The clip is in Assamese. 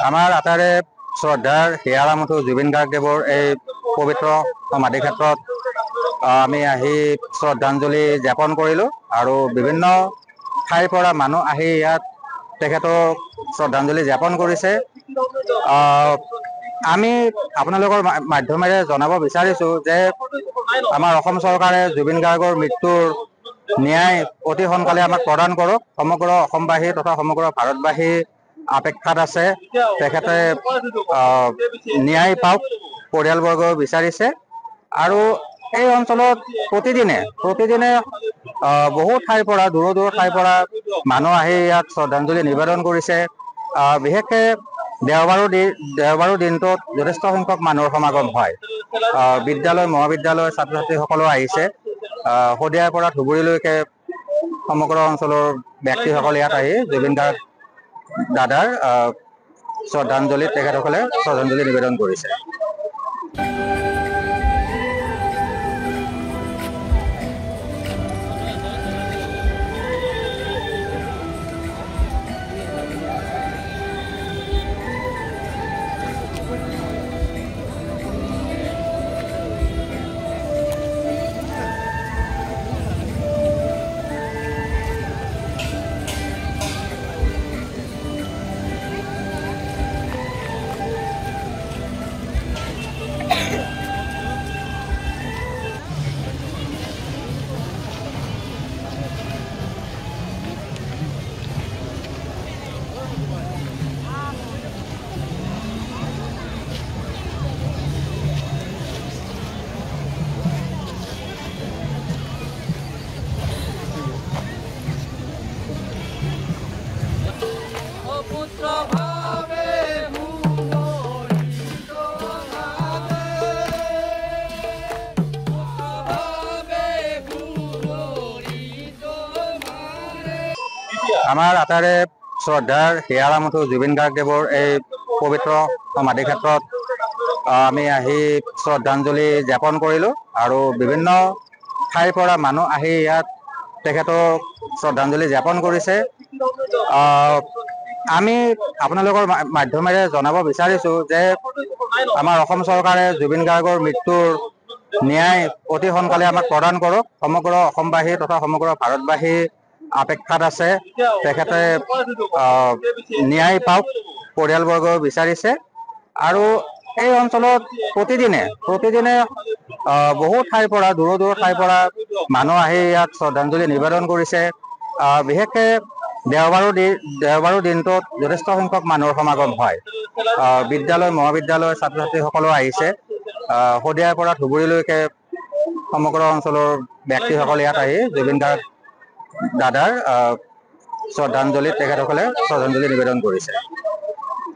আমাৰ আটাইৰে শ্ৰদ্ধাৰ হিয়াৰামঠু জুবিন গাৰ্গদেৱৰ এই পবিত্ৰ সমাধি ক্ষেত্ৰত আমি আহি শ্ৰদ্ধাঞ্জলি জ্ঞাপন কৰিলোঁ আৰু বিভিন্ন ঠাইৰ পৰা মানুহ আহি ইয়াত তেখেতক শ্ৰদ্ধাঞ্জলি জ্ঞাপন কৰিছে। আমি আপোনালোকৰ মাধ্যমেৰে জনাব বিচাৰিছোঁ যে আমাৰ অসম চৰকাৰে জুবিন গাৰ্গৰ মৃত্যুৰ ন্যায় অতি সোনকালে আমাক প্ৰদান কৰক। সমগ্ৰ অসমবাসী তথা সমগ্ৰ ভাৰতবাসী অপেক্ষাত আছে তেখেতে ন্যায় পাওক, পৰিয়ালবৰ্গ বিচাৰিছে। আৰু এই অঞ্চলত প্ৰতিদিনে বহু ঠাইৰ পৰা দূৰৰ ঠাইৰ পৰা মানুহ আহি ইয়াত শ্ৰদ্ধাঞ্জলি নিবেদন কৰিছে। বিশেষকৈ দেওবাৰৰ দিনটোত যথেষ্ট সংখ্যক মানুহৰ সমাগম হয়। বিদ্যালয় মহাবিদ্যালয় ছাত্ৰ ছাত্ৰীসকলো আহিছে। শদিয়াৰ পৰা ধুবুৰীলৈকে সমগ্ৰ অঞ্চলৰ ব্যক্তিসকল ইয়াত আহি জুবিন গাৰ্গ দাদাৰ শ্ৰদ্ধাঞ্জলিত তেখেতসকলে শ্ৰদ্ধাঞ্জলি নিবেদন কৰিছে। আমাৰ আটাইৰে শ্ৰদ্ধাৰ হিয়াৰামঠু জুবিন গাৰ্গদেৱৰ এই পবিত্ৰ সমাধি ক্ষেত্ৰত আমি আহি শ্ৰদ্ধাঞ্জলি জ্ঞাপন কৰিলোঁ আৰু বিভিন্ন ঠাইৰ পৰা মানুহ আহি ইয়াত তেখেতক শ্ৰদ্ধাঞ্জলি জ্ঞাপন কৰিছে। আমি আপোনালোকৰ মাধ্যমেৰে জনাব বিচাৰিছোঁ যে আমাৰ অসম চৰকাৰে জুবিন গাৰ্গৰ মৃত্যুৰ ন্যায় অতি সোনকালে আমাক প্ৰদান কৰক। সমগ্ৰ অসমবাসী তথা সমগ্ৰ ভাৰতবাসী অপেক্ষাত আছে তেখেতে ন্যায় পাওক, পৰিয়ালবৰ্গ বিচাৰিছে। আৰু এই অঞ্চলত প্ৰতিদিনে বহু ঠাইৰ পৰা দূৰৰ ঠাইৰ পৰা মানুহ আহি ইয়াত শ্ৰদ্ধাঞ্জলি নিবেদন কৰিছে। বিশেষকৈ দেওবাৰৰ দিনটোত যথেষ্ট সংখ্যক মানুহৰ সমাগম হয়। বিদ্যালয় মহাবিদ্যালয় ছাত্ৰ ছাত্ৰীসকলো আহিছে। শদিয়াৰ পৰা ধুবুৰীলৈকে সমগ্ৰ অঞ্চলৰ ব্যক্তিসকল ইয়াত আহি জুবিন গাৰ্গ দাদাৰ শ্ৰদ্ধাঞ্জলিত তেখেতসকলে শ্ৰদ্ধাঞ্জলি নিবেদন কৰিছে।